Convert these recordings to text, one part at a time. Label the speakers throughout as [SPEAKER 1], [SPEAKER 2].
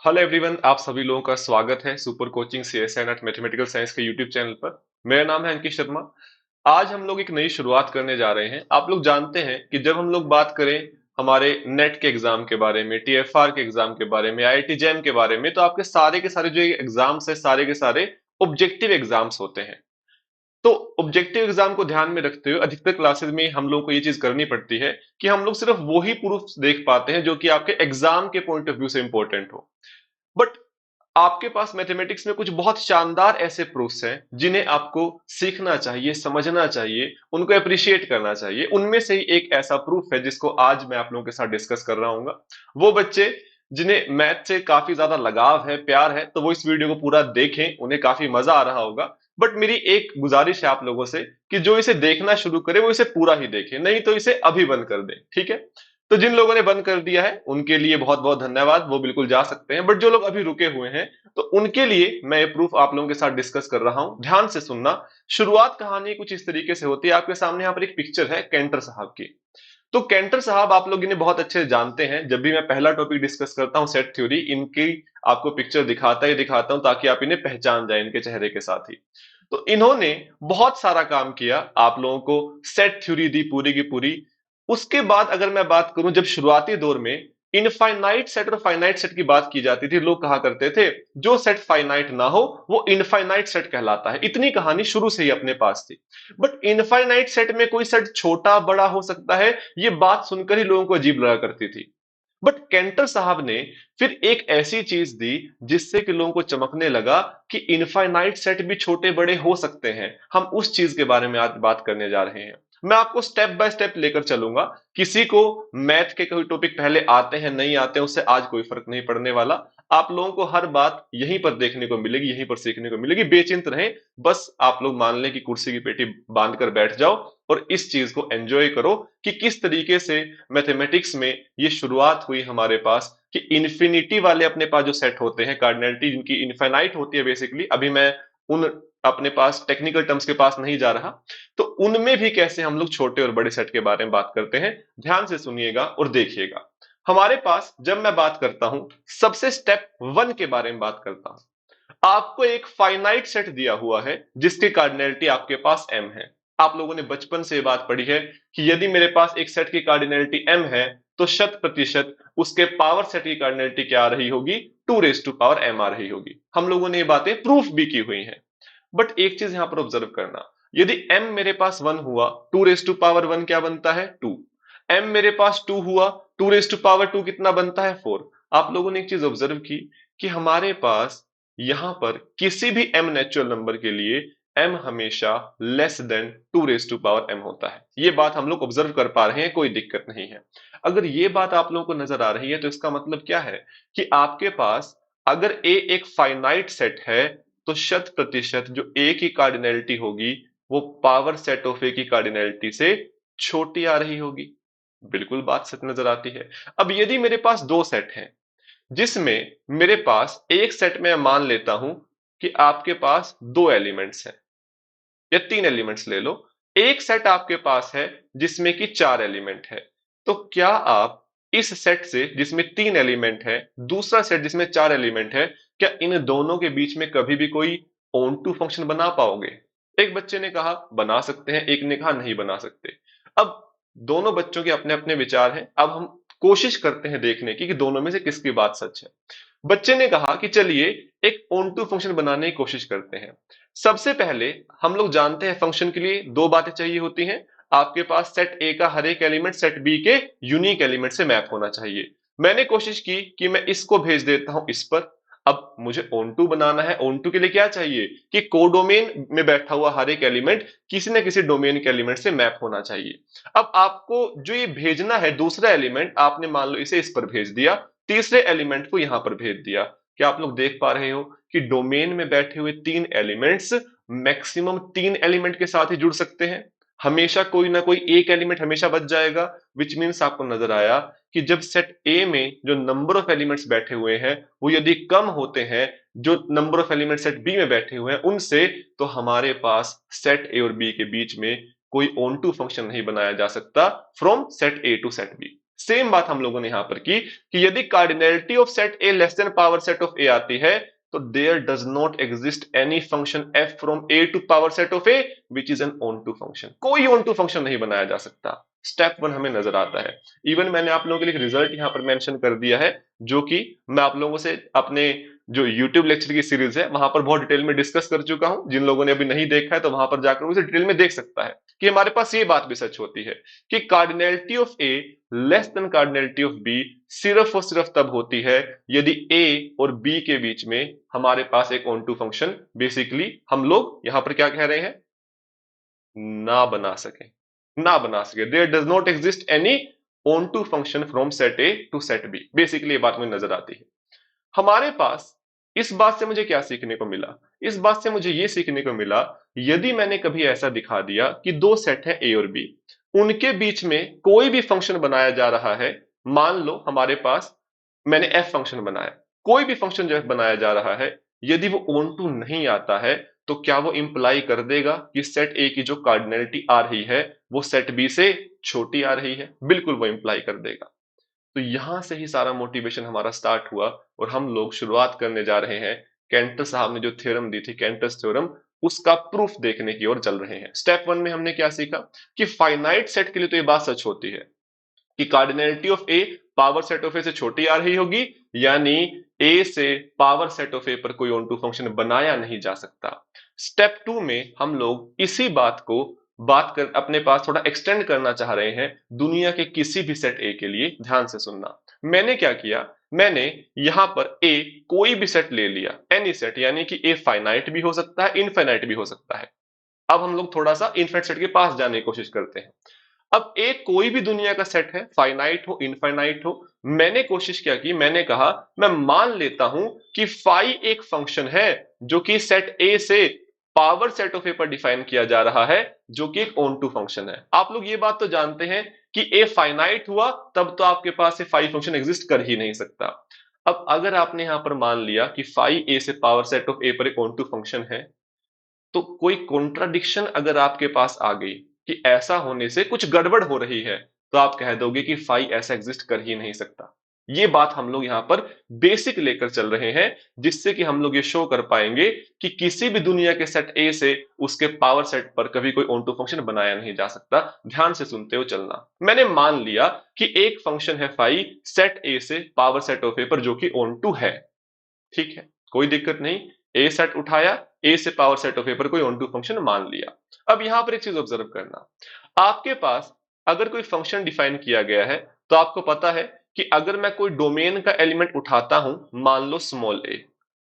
[SPEAKER 1] Hello everyone, आप सभी लोगों का स्वागत है super coaching CSE net mathematical science के यूट्यूब चैनल पर। मेरा नाम है अंकित शर्मा। आज हम लोग एक नई शुरुआत करने जा रहे हैं। आप लोग जानते हैं कि जब हम लोग बात करें हमारे नेट के एग्जाम के बारे में, टीएफआर के एग्जाम के बारे में, आईआईटी जैम के बारे में, तो आपके सारे के सारे जो एग्जाम्स है, सारे के सारे ऑब्जेक्टिव एग्जाम्स होते हैं। तो ऑब्जेक्टिव एग्जाम को ध्यान में रखते हुए अधिकतर क्लासेस में हम लोग को ये चीज करनी पड़ती है कि हम लोग सिर्फ वही प्रूफ देख पाते हैं जो कि आपके एग्जाम के पॉइंट ऑफ व्यू से इंपॉर्टेंट हो। बट आपके पास मैथमेटिक्स में कुछ बहुत शानदार ऐसे प्रूफ्स हैं जिन्हें आपको सीखना चाहिए, समझना चाहिए, उनको अप्रिशिएट करना चाहिए। उनमें से ही एक ऐसा प्रूफ है जिसको आज मैं आप लोगों के साथ डिस्कस कर रहा हूँ। वो बच्चे जिन्हें मैथ से काफी ज्यादा लगाव है, प्यार है, तो वो इस वीडियो को पूरा देखें, उन्हें काफी मजा आ रहा होगा। बट मेरी एक गुजारिश है आप लोगों से कि जो इसे देखना शुरू करे वो इसे पूरा ही देखे, नहीं तो इसे अभी बंद कर दे, ठीक है? तो जिन लोगों ने बंद कर दिया है उनके लिए बहुत बहुत धन्यवाद, वो बिल्कुल जा सकते हैं। बट जो लोग अभी रुके हुए हैं तो उनके लिए मैं ये प्रूफ आप लोगों के साथ डिस्कस कर रहा हूं। ध्यान से सुनना। शुरुआत कहानी कुछ इस तरीके से होती है। आपके सामने यहाँ पर एक पिक्चर है कैंटर साहब की। तो कैंटर साहब आप लोग इन्हें बहुत अच्छे से जानते हैं। जब भी मैं पहला टॉपिक डिस्कस करता हूं सेट थ्योरी, इनकी आपको पिक्चर दिखाता ही दिखाता हूं ताकि आप इन्हें पहचान जाए इनके चेहरे के साथ ही। तो इन्होंने बहुत सारा काम किया, आप लोगों को सेट थ्योरी दी पूरी की पूरी। उसके बाद अगर मैं बात करूं, जब शुरुआती दौर में इनफाइनाइट सेट और फाइनाइट सेट की बात की जाती थी, लोग कहा करते थे जो सेट फाइनाइट ना हो वो इनफाइनाइट सेट कहलाता है। इतनी कहानी शुरू से ही अपने पास थी। बट इनफाइनाइट सेट में कोई सेट छोटा बड़ा हो सकता है, ये बात सुनकर ही लोगों को अजीब लगा करती थी। बट कैंटर साहब ने फिर एक ऐसी चीज दी जिससे कि लोगों को चमकने लगा कि इनफाइनाइट सेट भी छोटे बड़े हो सकते हैं। हम उस चीज के बारे में आज बात करने जा रहे हैं। मैं आपको स्टेप बाय स्टेप लेकर चलूंगा। किसी को मैथ के कोई टॉपिक पहले आते हैं नहीं आते हैं उससे आज कोई फर्क नहीं पड़ने वाला। आप लोगों को हर बात यहीं पर देखने को मिलेगी, यहीं पर सीखने को मिलेगी। बेचिंत रहें। बस आप लोग मान लें कि कुर्सी की पेटी बांध कर बैठ जाओ और इस चीज को एंजॉय करो कि किस तरीके से मैथमेटिक्स में ये शुरुआत हुई हमारे पास कि इन्फिनिटी वाले अपने पास जो सेट होते हैं, कार्डिनलिटी जिनकी इनफाइनाइट होती है बेसिकली। अभी मैं उन अपने पास टेक्निकल टर्म्स के पास नहीं जा रहा। तो उनमें भी कैसे हम लोग छोटे और बड़े सेट के बारे में बात करते हैं, ध्यान से सुनिएगा और देखिएगा। हमारे पास जब मैं बात करता हूं, सबसे स्टेप वन के बारे में बात करता हूं। आपको एक फाइनाइट सेट दिया हुआ है जिसकी कार्डिनलिटी आपके पास m है। आप लोगों ने बचपन से बात पढ़ी है कि यदि मेरे पास एक सेट की कार्डिनलिटी m है तो शत प्रतिशत उसके पावर सेट की कार्डिनलिटी क्या आ रही होगी? 2 रेज टू पावर m आ रही होगी। हम लोगों ने ये बातें प्रूफ भी की हुई हैं। बट एक चीज यहां पर ऑब्जर्व करना, यदि m मेरे पास 1 हुआ, 2 रेज टू पावर 1 क्या बनता है? 2। m मेरे पास 2 हुआ, 2 रेज टू पावर 2 कितना बनता है? 4। आप लोगों ने एक चीज ऑब्जर्व की कि हमारे पास यहां पर किसी भी m नेचुरल नंबर के लिए m हमेशा less than 2 raise to power m होता है। ये बात हम लोग ऑब्जर्व कर पा रहे हैं, कोई दिक्कत नहीं है। अगर ये बात आप लोगों को नजर आ रही है तो इसका मतलब क्या है कि आपके पास अगर a एक फाइनाइट सेट है तो शत प्रतिशत जो a की कार्डिनलिटी होगी वो पावर सेट ऑफ a की कार्डिनलिटी से छोटी आ रही होगी। बिल्कुल बात सच नजर आती है। अब यदि मेरे पास दो सेट हैं जिसमें मेरे पास एक सेट में मान लेता हूं कि आपके पास दो एलिमेंट्स हैं या तीन एलिमेंट्स ले लो, एक सेट आपके पास है जिसमें कि चार एलिमेंट है। तो क्या आप इस सेट से जिसमें तीन एलिमेंट है, दूसरा सेट जिसमें चार एलिमेंट है, क्या इन दोनों के बीच में कभी भी कोई ऑन टू फंक्शन बना पाओगे? एक बच्चे ने कहा बना सकते हैं, एक ने कहा नहीं बना सकते। अब दोनों बच्चों के अपने अपने विचार हैं। अब हम कोशिश करते हैं देखने की कि दोनों में से किसकी बात सच है। बच्चे ने कहा कि चलिए एक ऑन टू फंक्शन बनाने की कोशिश करते हैं। सबसे पहले हम लोग जानते हैं फंक्शन के लिए दो बातें चाहिए होती हैं। आपके पास सेट ए का हर एक एलिमेंट सेट बी के यूनिक एलिमेंट से मैप होना चाहिए। मैंने कोशिश की कि मैं इसको भेज देता हूं इस पर। अब मुझे ऑन टू बनाना है। ऑन टू के लिए क्या चाहिए कि कोडोमेन में बैठा हुआ हर एक एलिमेंट किसी न किसी डोमेन के एलिमेंट से मैप होना चाहिए। अब आपको जो ये भेजना है दूसरा एलिमेंट, आपने मान लो इसे इस पर भेज दिया, तीसरे एलिमेंट को यहां पर भेज दिया। क्या आप लोग देख पा रहे हो कि डोमेन में बैठे हुए तीन एलिमेंट्स मैक्सिमम तीन एलिमेंट के साथ ही जुड़ सकते हैं? हमेशा कोई ना कोई एक एलिमेंट हमेशा बच जाएगा। विच मीन्स आपको नजर आया कि जब सेट ए में जो नंबर ऑफ एलिमेंट्स बैठे हुए हैं वो यदि कम होते हैं जो number of element set B में बैठे हुए हैं उनसे, तो हमारे पास सेट ए और बी के बीच में कोई ऑन टू फंक्शन नहीं बनाया जा सकता from set A to set B. Same बात हम लोगों ने यहां पर की कि यदि cardinality of set A less than power set of A आती है तो there does not exist any function F from A to power set of A which is an onto function. कोई ऑन टू फंक्शन नहीं बनाया जा सकता। Step one हमें नजर आता है। इवन मैंने आप लोगों के लिए रिजल्ट यहां पर मेंशन कर दिया है, जो कि मैं आप लोगों से अपने जो YouTube लेक्चर की सीरीज है वहां पर बहुत डिटेल में डिस्कस कर चुका हूं। जिन लोगों ने अभी नहीं देखा है तो वहां पर जाकर उसे डिटेल में देख सकता है कि हमारे पास ये बात भी सच होती है कि cardinality of A less than cardinality of B सिर्फ और सिर्फ तब होती है यदि ए और बी के बीच में हमारे पास एक ऑन टू फंक्शन बेसिकली हम लोग यहां पर क्या कह रहे हैं, ना बना सके। ना बना सके, there does not exist any onto function from set A to set B. Basically ये बात मुझे नजर आती है। हमारे पास इस बात से मुझे क्या सीखने को मिला, इस बात से मुझे ये सीखने को मिला यदि मैंने कभी ऐसा दिखा दिया कि दो सेट है ए और बी, उनके बीच में कोई भी फंक्शन बनाया जा रहा है। मान लो हमारे पास मैंने एफ फंक्शन बनाया, कोई भी फंक्शन जो बनाया जा रहा है, यदि वो ऑन टू नहीं आता है तो क्या वो इंप्लाई कर देगा कि सेट ए की जो कार्डिनैलिटी आ रही है वो सेट बी से छोटी आ रही है? बिल्कुल वो इंप्लाई कर देगा। तो यहां से ही सारा मोटिवेशन हमारा स्टार्ट हुआ और हम लोग शुरुआत करने जा रहे हैं कैंटर साहब ने जो थ्योरम दी थी, कैंटर्स थ्योरम, उसका प्रूफ देखने की ओर चल रहे हैं। स्टेप वन में हमने क्या सीखा कि फाइनाइट सेट के लिए तो ये बात सच होती है कि cardinality of A power set of A से छोटी आ रही होगी, यानी ए से पावर सेट ऑफ ए पर कोई ऑन टू फंक्शन बनाया नहीं जा सकता। स्टेप टू में हम लोग इसी बात को बात कर अपने पास थोड़ा एक्सटेंड करना चाह रहे हैं दुनिया के किसी भी सेट ए के लिए। ध्यान से सुनना, मैंने क्या किया, मैंने यहां पर ए कोई भी सेट ले लिया, एनी सेट, यानी कि ए फाइनाइट भी हो सकता है, इनफाइनाइट भी हो सकता है। अब हम लोग थोड़ा सा इनफाइनाइट सेट के पास जाने की कोशिश करते हैं। अब एक कोई भी दुनिया का सेट है, फाइनाइट हो इनफाइनाइट हो, मैंने कोशिश क्या की, मैंने कहा मैं मान लेता हूं कि फाई एक फंक्शन है जो कि सेट ए से पावर सेट ऑफ ए पर डिफाइन किया जा रहा है, जो कि एक ऑन टू फंक्शन है। आप लोग ये बात तो जानते हैं कि ए फाइनाइट हुआ तब तो आपके पास ये फाई फंक्शन एग्जिस्ट कर ही नहीं सकता। अब अगर आपने यहां पर मान लिया कि फाई ए से पावर सेट ऑफ ए पर एक ऑन टू फंक्शन है, तो कोई कॉन्ट्राडिक्शन अगर आपके पास आ गई कि ऐसा होने से कुछ गड़बड़ हो रही है, तो आप कह दोगे कि फाई ऐसा एग्जिस्ट कर ही नहीं सकता। ये बात हम लोग यहां पर बेसिक लेकर चल रहे हैं, जिससे कि हम लोग ये शो कर पाएंगे कि किसी भी दुनिया के सेट ए से उसके पावर सेट पर कभी कोई ऑन टू फंक्शन बनाया नहीं जा सकता। ध्यान से सुनते हो चलना। मैंने मान लिया कि एक फंक्शन है फाई सेट ए से पावर सेट ऑफ ए पर जो कि ऑन टू है, ठीक है, कोई दिक्कत नहीं। ए सेट उठाया, ए से पावर सेट ऑफ ए पर कोई ऑन टू फंक्शन मान लिया। अब यहां पर एक चीज ऑब्जर्व करना, आपके पास अगर कोई फंक्शन डिफाइन किया गया है तो आपको पता है कि अगर मैं कोई डोमेन का एलिमेंट उठाता हूं, मान लो स्मॉल ए,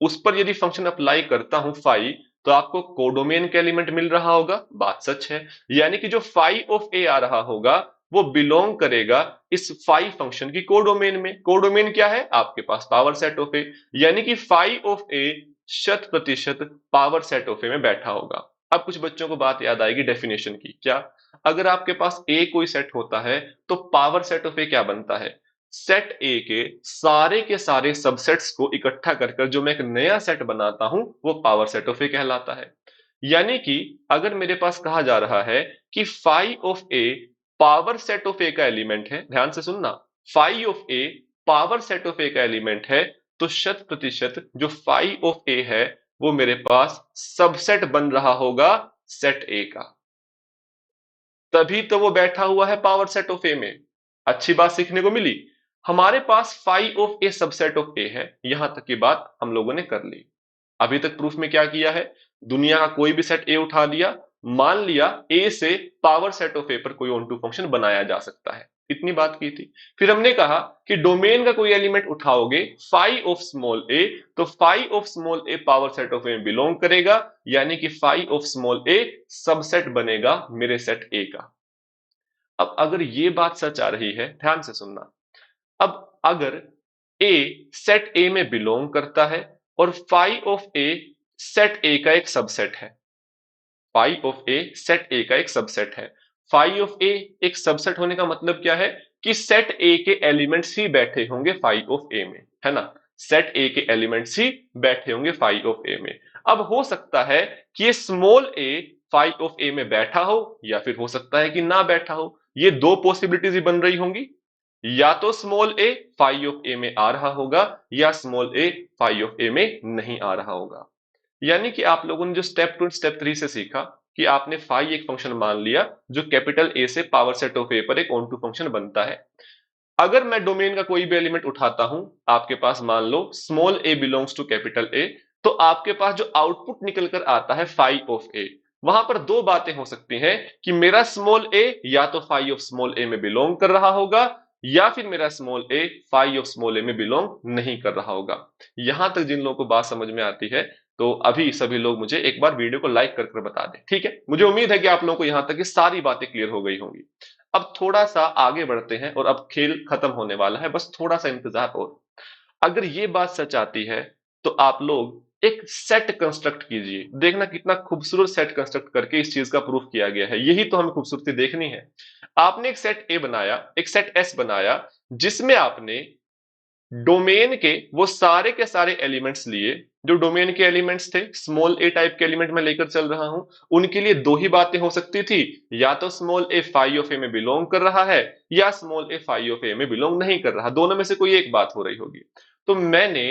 [SPEAKER 1] उस पर यदि फंक्शन अप्लाई करता हूं फाई, तो आपको कोडोमेन का एलिमेंट मिल रहा होगा। बात सच है, यानी कि जो फाई ऑफ ए आ रहा होगा वो बिलोंग करेगा इस फाई फंक्शन की कोडोमेन में। कोडोमेन क्या है? आपके पास पावर सेट ऑफ ए, यानी कि फाई ऑफ ए शत प्रतिशत पावर सेट ऑफ ए में बैठा होगा। अब कुछ बच्चों को बात याद आएगी डेफिनेशन की। क्या? अगर आपके पास ए कोई सेट होता है तो पावर सेट ऑफ ए क्या बनता है? सेट ए के सारे सबसेट्स को इकट्ठा कर कर जो मैं एक नया सेट बनाता हूं वो पावर सेट ऑफ ए कहलाता है। यानी कि अगर मेरे पास कहा जा रहा है कि phi of A power set of A का एलिमेंट है, ध्यान से सुनना, phi of A power set of A का एलिमेंट है, तो शत प्रतिशत जो फाई ऑफ ए है वो मेरे पास सबसेट बन रहा होगा सेट ए का। तभी तो वो बैठा हुआ है पावर सेट ऑफ ए में। अच्छी बात सीखने को मिली। हमारे पास phi of A subset of A है, यहां तक की बात हम लोगों ने कर ली। अभी तक प्रूफ में क्या किया है? दुनिया का कोई भी सेट ए उठा लिया, मान लिया ए से पावर सेट ऑफ ए पर कोई ऑन टू फंक्शन बनाया जा सकता है, इतनी बात की थी। फिर हमने कहा कि डोमेन का कोई एलिमेंट उठाओगे फाई ऑफ स्मॉल ए, तो phi of small A power set of A में बिलोंग करेगा, यानी कि phi of small A subset बनेगा मेरे सेट ए का। अब अगर ये बात सच आ रही है, ध्यान से सुनना, अब अगर ए सेट ए में बिलोंग करता है और phi of a set A का एक सबसेट है, phi of a set A का एक सबसेट है। फाई ऑफ ए एक सबसेट होने का मतलब क्या है कि सेट ए के एलिमेंट्स ही बैठे होंगे फाई ऑफ ए में, है ना? सेट ए के एलिमेंट्स ही बैठे होंगे फाई ऑफ ए में। अब हो सकता है कि ये small A phi of A में बैठा हो या फिर हो सकता है कि ना बैठा हो। ये दो पॉसिबिलिटीज ही बन रही होंगी। या तो small A phi of A में आ रहा होगा या small A phi of A में नहीं आ रहा होगा। यानी कि आप लोगों ने जो स्टेप 2 स्टेप 3 से सीखा कि आपने फाई एक फंक्शन मान लिया जो कैपिटल ए से पावर सेट ऑफ ए पर एक ऑन टू फंक्शन बनता है। अगर मैं डोमेन का कोई भी एलिमेंट उठाता हूं, आपके पास मान लो small A belongs to capital A, तो आपके पास जो आउटपुट निकल कर आता है फाई ऑफ ए, वहां पर दो बातें हो सकती हैं कि मेरा स्मॉल ए या तो फाई ऑफ स्मॉल ए में बिलोंग कर रहा होगा या फिर मेरा small A phi of small A में बिलोंग नहीं कर रहा होगा। यहां तक जिन लोगों को बात समझ में आती है तो अभी सभी लोग मुझे एक बार वीडियो को लाइक कर कर बता दें, ठीक है। मुझे उम्मीद है कि आप लोगों को यहां तक की सारी बातें क्लियर हो गई होंगी। अब थोड़ा सा आगे बढ़ते हैं और अब खेल खत्म होने वाला है, बस थोड़ा सा इंतजार और। अगर ये बात सच आती है तो आप लोग एक सेट कंस्ट्रक्ट कीजिए, देखना कितना खूबसूरत सेट कंस्ट्रक्ट करके इस चीज का प्रूफ किया गया है। यही तो हमें खूबसूरती देखनी है। आपने एक सेट ए बनाया, एक सेट एस बनाया, जिसमें आपने डोमेन के वो सारे के सारे एलिमेंट्स लिए जो डोमेन के एलिमेंट्स थे। स्मॉल ए टाइप के एलिमेंट में लेकर चल रहा हूं, उनके लिए दो ही बातें हो सकती थी, या तो small A phi of A में बिलोंग कर रहा है या small A phi of A में बिलोंग नहीं कर रहा, दोनों में से कोई एक बात हो रही होगी। तो मैंने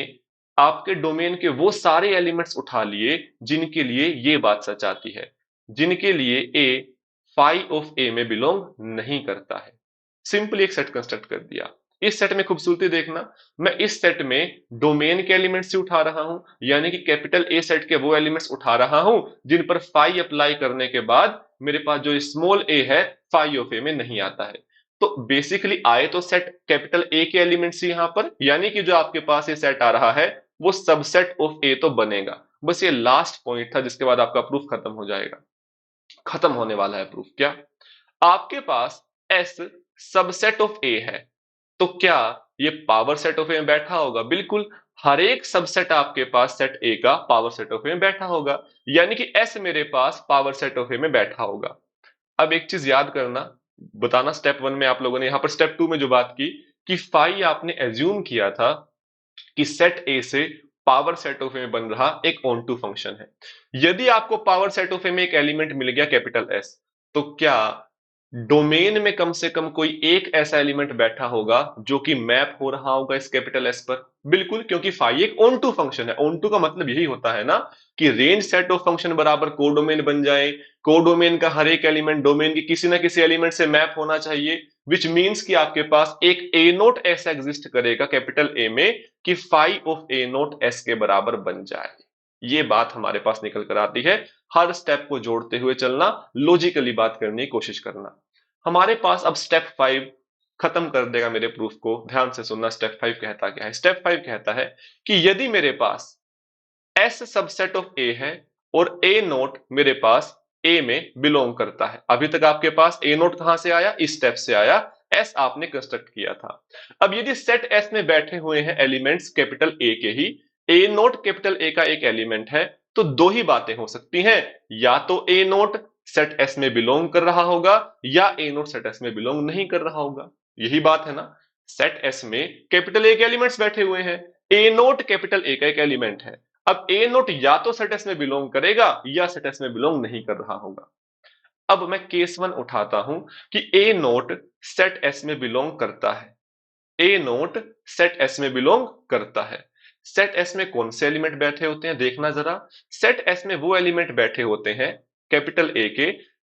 [SPEAKER 1] आपके डोमेन के वो सारे एलिमेंट्स उठा लिए जिनके लिए ये बात सच आती है, जिनके लिए ए फाई ऑफ ए में बिलोंग नहीं करता है। सिंपली एक सेट कंस्ट्रक्ट कर दिया। इस सेट में खूबसूरती देखना, मैं इस सेट में डोमेन के एलिमेंट्स ही उठा रहा हूं, यानी कि कैपिटल ए सेट के वो एलिमेंट्स उठा रहा हूं जिन पर फाई अप्लाई करने के बाद मेरे पास जो स्मॉल ए है फाई ऑफ ए में नहीं आता है। तो बेसिकली आए तो सेट कैपिटल ए के एलिमेंट्स ही यहां पर, यानी कि जो आपके पास ये सेट आ रहा है वो सबसेट ऑफ ए तो बनेगा। बस ये लास्ट पॉइंट था जिसके बाद आपका प्रूफ खत्म हो जाएगा। खत्म होने वाला है प्रूफ। क्या आपके पास एस सबसेट ऑफ ए है, तो क्या ये पावर सेट ऑफ ए में बैठा होगा? बिल्कुल, हर एक सबसेट आपके पास सेट ए का पावर सेट ऑफ ए में बैठा होगा, यानी कि एस मेरे पास पावर सेट ऑफ ए में बैठा होगा। अब एक चीज याद करना, बताना स्टेप 1 में आप लोगों ने, यहां पर स्टेप 2 में जो बात की कि फाई आपने एज्यूम किया था कि सेट ए से पावर सेट ऑफ ए में बन रहा एक ऑन टू फंक्शन है। यदि आपको पावर सेट ऑफ ए में एक एलिमेंट मिल गया कैपिटल एस, तो क्या डोमेन में कम से कम कोई एक ऐसा एलिमेंट बैठा होगा जो कि मैप हो रहा होगा इस कैपिटल एस पर? बिल्कुल, क्योंकि फाई एक ऑन टू फंक्शन है। ऑन टू का मतलब यही होता है ना कि रेंज सेट ऑफ फंक्शन बराबर कोडोमेन बन जाए। कोडोमेन का हर एक एलिमेंट डोमेन की किसी ना किसी एलिमेंट से मैप होना चाहिए, विच मीन्स कि आपके पास एक ए नोट ऐसा एग्जिस्ट करेगा कैपिटल ए में कि phi of A naught S के बराबर बन जाए। ये बात हमारे पास निकल कर आती है। हर स्टेप को जोड़ते हुए चलना, लॉजिकली बात करने की कोशिश करना। हमारे पास अब स्टेप 5 खत्म कर देगा मेरे प्रूफ को। ध्यान से सुनना, स्टेप 5 कहता क्या है। स्टेप 5 कहता है कि यदि मेरे पास एस सबसेट ऑफ ए है और ए नोट मेरे पास ए में बिलोंग करता है। अभी तक आपके पास ए नोट कहां से आया? इस स्टेप से आया, एस आपने कंस्ट्रक्ट किया था। अब यदि सेट एस में बैठे हुए हैं एलिमेंट्स कैपिटल ए के ही, ए नोट कैपिटल ए का एक एलिमेंट है, तो दो ही बातें हो सकती हैं, या तो ए नोट सेट एस में बिलोंग कर रहा होगा या ए नोट सेट एस में बिलोंग नहीं कर रहा होगा। यही बात है ना, सेट एस में कैपिटल ए के एलिमेंट्स बैठे हुए हैं, ए नोट कैपिटल ए का एक एलिमेंट है। अब ए नोट या तो सेट एस में बिलोंग करेगा या सेट एस में बिलोंग नहीं कर रहा होगा। अब मैं केस 1 उठाता हूं कि ए नोट सेट एस में बिलोंग करता है। ए नोट सेट एस में बिलोंग करता है। सेट एस में कौन से एलिमेंट बैठे होते हैं देखना जरा। सेट एस में वो एलिमेंट बैठे होते हैं कैपिटल ए के,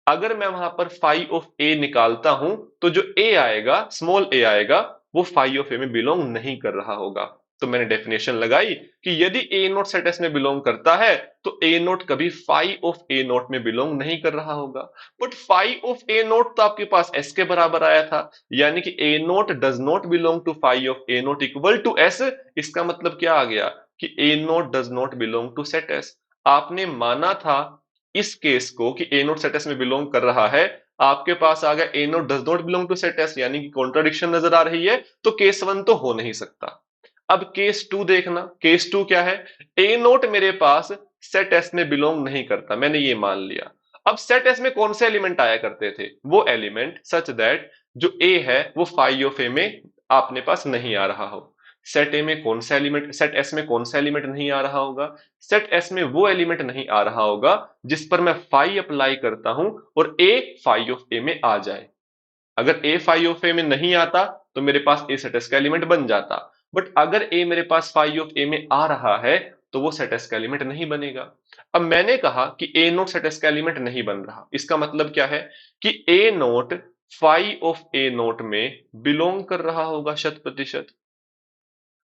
[SPEAKER 1] अगर मैं वहां पर फाई ऑफ ए निकालता हूं तो जो ए आएगा, स्मॉल ए आएगा, वो फाई ऑफ ए में बिलोंग नहीं कर रहा होगा। तो मैंने डेफिनेशन लगाई कि यदि ए नोट सेट एस में बिलोंग करता है तो ए नोट कभी फाई ऑफ ए नोट में बिलोंग नहीं कर रहा होगा। But phi of A naught तो आपके पास एस के बराबर आया था, यानी कि A naught does not belong to phi of A naught equal to S. इसका मतलब क्या आ गया कि A naught does not belong to set S. आपने माना था इस केस को कि ए नोट सेट एस में बिलोंग कर रहा है, आपके पास आ गया A naught does not belong to set S, यानी कि कॉन्ट्राडिक्शन नजर आ रही है, तो केस 1 तो हो नहीं सकता। अब केस 2 देखना। केस 2 क्या है? ए नोट मेरे पास सेट एस में बिलोंग नहीं करता, मैंने ये मान लिया। अब सेट एस में कौन से एलिमेंट आया करते थे? वो एलिमेंट सच दैट जो ए है वो फाई ऑफ ए में आपने पास नहीं आ रहा हो। सेट ए में कौन सा एलिमेंट, सेट एस में कौन सा एलिमेंट नहीं आ रहा होगा? सेट एस में वो एलिमेंट नहीं आ रहा होगा जिस पर मैं फाई अप्लाई करता हूं और ए फाई ऑफ ए में आ जाए। अगर ए फाई ऑफ ए में नहीं आता तो मेरे पास ए सेट एस का एलिमेंट बन जाता। बट अगर ए मेरे पास फाई ऑफ ए में आ रहा है तो वो सेट एस का एलिमेंट नहीं बनेगा। अब मैंने कहा कि ए नोट सेट एस का एलिमेंट नहीं बन रहा, इसका मतलब क्या है कि A naught phi of A naught में बिलोंग कर रहा होगा शत प्रतिशत।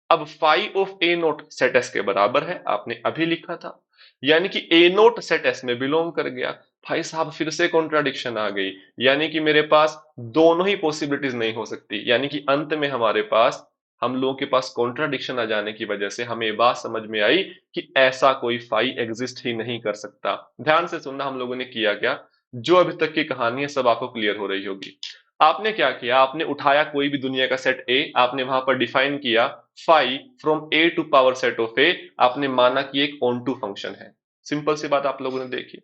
[SPEAKER 1] अब phi of A naught set S के बराबर है, आपने अभी लिखा था, यानी कि ए नोट सेट एस में बिलोंग कर गया। भाई साहब फिर से कॉन्ट्राडिक्शन आ गई, यानी कि मेरे पास दोनों ही पॉसिबिलिटीज नहीं हो सकती, यानी कि अंत में हमारे पास, हम लोगों के पास कॉन्ट्राडिक्शन आ जाने की वजह से हमें बात समझ में आई कि ऐसा कोई फाई एग्जिस्ट ही नहीं कर सकता। ध्यान से सुनना हम लोगों ने किया क्या, जो अभी तक की कहानी है सब आपको क्लियर हो रही होगी। आपने क्या किया, आपने उठाया कोई भी दुनिया का सेट ए, आपने वहां पर डिफाइन किया phi from A to power set of A, आपने माना कि एक ऑन टू फंक्शन है। सिंपल सी बात आप लोगों ने देखी।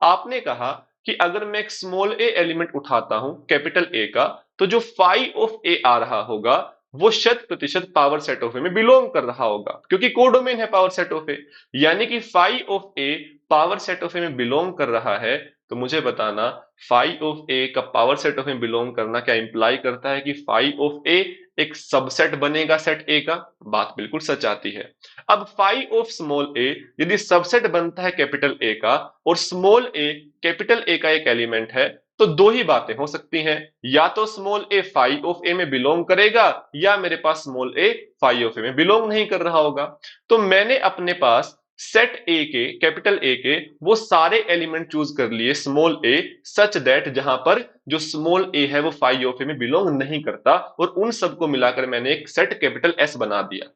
[SPEAKER 1] आपने कहा कि अगर मैं एक स्मॉल ए एलिमेंट उठाता हूं कैपिटल ए का, तो जो फाई ऑफ ए आ रहा होगा वो शत प्रतिशत पावर सेट ऑफ ए में बिलोंग कर रहा होगा, क्योंकि कोडोमेन है पावर सेट ऑफ ए, यानी कि phi of A power set of A में बिलोंग कर रहा है। तो मुझे बताना, फाई ऑफ ए का पावर सेट ऑफ में बिलोंग करना क्या इंप्लाई करता है कि फाई ऑफ ए एक सबसेट बनेगा सेट ए का? बात बिल्कुल सच आती है। अब फाई ऑफ स्मॉल ए यदि सबसेट बनता है कैपिटल ए का, और स्मॉल ए कैपिटल ए का एक एलिमेंट है, तो दो ही बातें हो सकती हैं, या तो small A phi of A में बिलोंग करेगा, या मेरे पास small A phi of A में बिलोंग नहीं कर रहा होगा। तो मैंने अपने पास सेट ए के, कैपिटल ए के वो सारे एलिमेंट चूज कर लिए स्मॉल ए, सच दैट जहां पर जो स्मॉल ए है वो फाई ऑफ ए में बिलोंग नहीं करता, और उन सबको मिलाकर मैंने एक सेट कैपिटल एस बना दिया।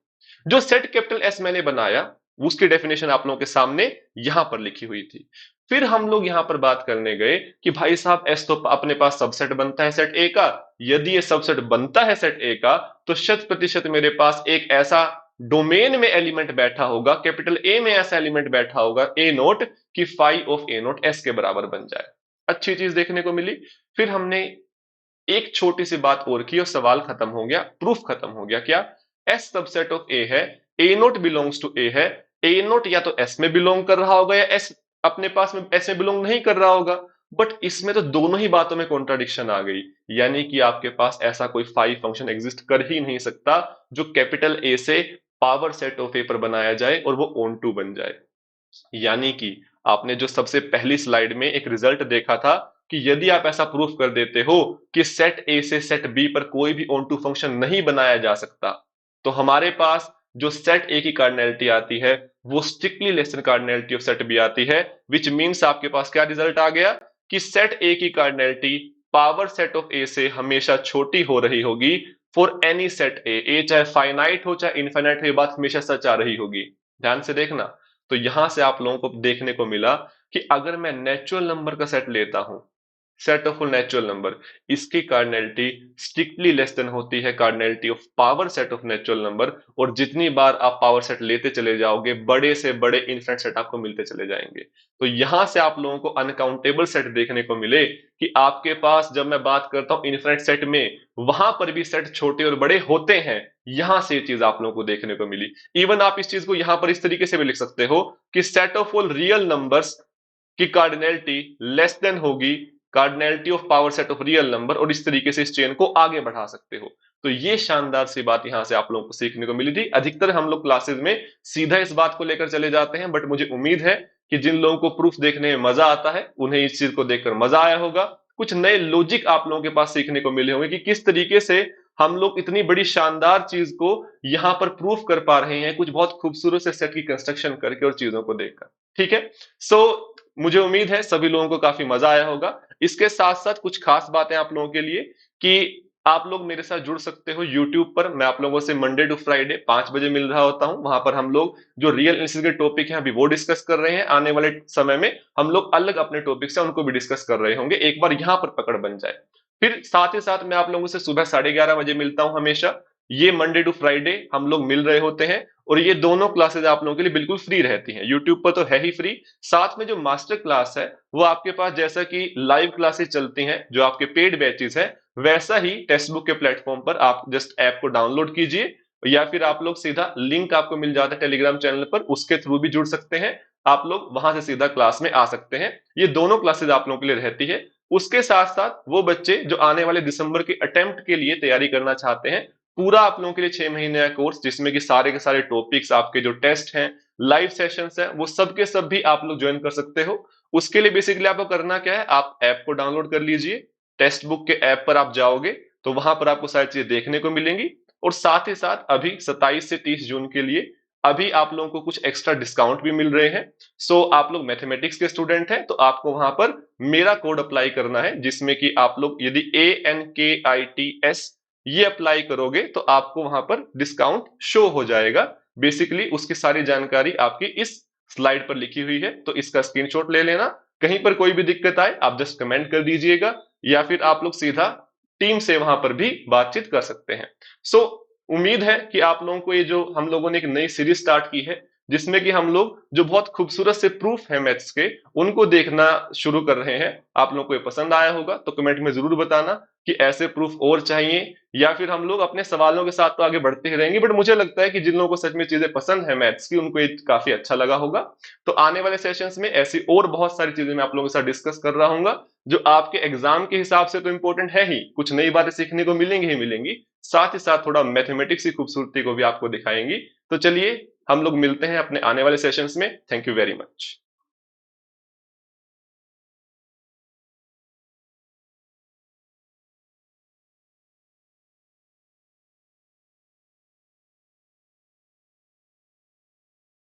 [SPEAKER 1] जो सेट कैपिटल एस मैंने बनाया उसकी डेफिनेशन आप लोगों के सामने यहां पर लिखी हुई थी। फिर हम लोग यहां पर बात करने गए कि भाई साहब एस तो अपने पास सबसेट बनता है सेट ए का, यदि ये सबसेट बनता है सेट ए का, तो शत प्रतिशत मेरे पास एक ऐसा डोमेन में एलिमेंट बैठा होगा, कैपिटल ए में ऐसा एलिमेंट बैठा होगा ए नोट, कि phi of A naught S के बराबर बन जाए। अच्छी चीज देखने को मिली। फिर हमने एक छोटी सी बात और की और सवाल खत्म हो गया, प्रूफ खत्म हो गया। क्या? एस सबसेट ऑफ ए है, ए नोट बिलोंग्स टू ए है, ए नोट या तो एस में बिलोंग कर रहा होगा या एस अपने पास में एस में बिलोंग नहीं कर रहा होगा। बट इसमें तो दोनों ही बातों में कॉन्ट्राडिक्शन आ गई, यानी कि आपके पास ऐसा कोई फाई फंक्शन एग्जिस्ट कर ही नहीं सकता जो कैपिटल ए से पावर सेट ऑफ ए पर बनाया जाए और वो ऑन टू बन जाए। यानी कि आपने जो सबसे पहली स्लाइड में एक रिजल्ट देखा था कि यदि आप ऐसा प्रूफ कर देते हो कि सेट ए से सेट बी पर कोई भी ऑन टू फंक्शन नहीं बनाया जा सकता, तो हमारे पास जो सेट ए की कार्डिनैलिटी आती है वो strictly less than cardinality of set B आती है, विच मींस आपके पास क्या रिजल्ट आ गया कि सेट ए की cardinality power set of A से हमेशा छोटी हो रही होगी फॉर एनी सेट ए, ए चाहे फाइनाइट हो चाहे इनफाइनाइट हो, ये बात हमेशा सच आ रही होगी। ध्यान से देखना। तो यहां से आप लोगों को देखने को मिला कि अगर मैं नेचुरल नंबर का सेट लेता हूं, set of full natural number, इसकी कार्डिनैलिटी स्ट्रिक्टली लेस देन होती है cardinality of power set of natural number, और जितनी बार आप पावर सेट लेते चले जाओगे बड़े से बड़े इनफिनिट सेट आपको मिलते चले जाएंगे। तो यहां से आप लोगों को अनकाउंटेबल सेट देखने को मिले कि आपके पास जब मैं बात करता हूं इनफिनिट सेट में, वहां पर भी सेट छोटे और बड़े होते हैं। यहां से ये चीज आप लोगों को देखने को मिली। इवन आप इस चीज को यहां पर इस तरीके से भी लिख सकते हो कि set of all real numbers की कार्डिनैलिटी लेस देन होगी cardinality of power set of real number, और इस तरीके से इस चेन को आगे बढ़ा सकते हो। तो ये शानदार सी बात यहां से आप लोगों को सीखने को मिली थी। अधिकतर हम लोग क्लासेस में सीधा इस बात को लेकर चले जाते हैं, बट मुझे उम्मीद है कि जिन लोगों को प्रूफ देखने में मजा आता है उन्हें इस चीज को देखकर मजा आया होगा। कुछ नए लॉजिक आप लोगों के पास सीखने को मिले होंगे कि किस तरीके से हम लोग इतनी बड़ी शानदार चीज को यहां पर प्रूफ कर पा रहे हैं, कुछ बहुत खूबसूरत से सेट की कंस्ट्रक्शन करके और चीजों को देखकर। ठीक है, सो मुझे उम्मीद है सभी लोगों को काफी मजा आया होगा। इसके साथ साथ कुछ खास बातें आप लोगों के लिए कि आप लोग मेरे साथ जुड़ सकते हो यूट्यूब पर। मैं आप लोगों से मंडे टू फ्राइडे 5 बजे मिल रहा होता हूं। वहां पर हम लोग जो रियल एनालिसिस के टॉपिक हैं अभी वो डिस्कस कर रहे हैं, आने वाले समय में हम लोग अलग अपने टॉपिक्स हैं उनको भी डिस्कस कर रहे होंगे, एक बार यहां पर पकड़ बन जाए। फिर साथ ही साथ मैं आप लोगों से सुबह 11:30 बजे मिलता हूं हमेशा। ये मंडे टू फ्राइडे हम लोग मिल रहे होते हैं, और ये दोनों क्लासेस आप लोगों के लिए बिल्कुल फ्री रहती हैं। यूट्यूब पर तो है ही फ्री, साथ में जो मास्टर क्लास है वो आपके पास जैसा कि लाइव क्लासेस चलती हैं जो आपके पेड बैचेस है, वैसा ही टेक्स्ट बुक के प्लेटफॉर्म पर आप जस्ट ऐप को डाउनलोड कीजिए, या फिर आप लोग सीधा लिंक आपको मिल जाता है टेलीग्राम चैनल पर, उसके थ्रू भी जुड़ सकते हैं। आप लोग वहां से सीधा क्लास में आ सकते हैं। ये दोनों क्लासेस आप लोगों के लिए रहती है। उसके साथ साथ वो बच्चे जो आने वाले दिसंबर के अटेम्प्ट के लिए तैयारी करना चाहते हैं, पूरा आप लोगों के लिए 6 महीने का कोर्स, जिसमें कि सारे के सारे टॉपिक्स, आपके जो टेस्ट हैं, लाइव सेशंस हैं, वो सब के सब भी आप लोग ज्वाइन कर सकते हो। उसके लिए बेसिकली आपको करना क्या है, आप ऐप को डाउनलोड कर लीजिए। टेक्स्ट बुक के ऐप पर आप जाओगे तो वहां पर आपको सारी चीजें देखने को मिलेंगी। और साथ ही साथ अभी 27 से 30 जून के लिए अभी आप लोगों को कुछ एक्स्ट्रा डिस्काउंट भी मिल रहे हैं। सो आप लोग मैथमेटिक्स के स्टूडेंट हैं तो आपको वहां पर मेरा कोड अप्लाई करना है, जिसमें कि आप लोग यदि ANKITS ये अप्लाई करोगे तो आपको वहां पर डिस्काउंट शो हो जाएगा। बेसिकली उसकी सारी जानकारी आपकी इस स्लाइड पर लिखी हुई है, तो इसका स्क्रीनशॉट ले लेना। कहीं पर कोई भी दिक्कत आए आप जस्ट कमेंट कर दीजिएगा, या फिर आप लोग सीधा टीम से वहां पर भी बातचीत कर सकते हैं। सो उम्मीद है कि आप लोगों को ये जो हम लोगों ने एक नई सीरीज स्टार्ट की है, जिसमें कि हम लोग जो बहुत खूबसूरत से प्रूफ है मैथ्स के, उनको देखना शुरू कर रहे हैं, आप लोगों को ये पसंद आया होगा। तो कमेंट में जरूर बताना कि ऐसे प्रूफ और चाहिए, या फिर हम लोग अपने सवालों के साथ तो आगे बढ़ते ही रहेंगे, बट मुझे लगता है कि जिन लोगों को सच में चीजें पसंद है मैथ्स की, उनको ये काफी अच्छा लगा होगा। तो आने वाले सेशंस में ऐसी और बहुत सारी चीजें मैं आप लोगों के साथ डिस्कस कर रहा हूँ, जो आपके एग्जाम के हिसाब से तो इंपॉर्टेंट है ही, कुछ नई बातें सीखने को मिलेंगी ही मिलेंगी, साथ ही साथ थोड़ा मैथमेटिक्स की खूबसूरती को भी आपको दिखाएंगी। तो चलिए हम लोग मिलते हैं अपने आने वाले सेशंस में। Thank you very much.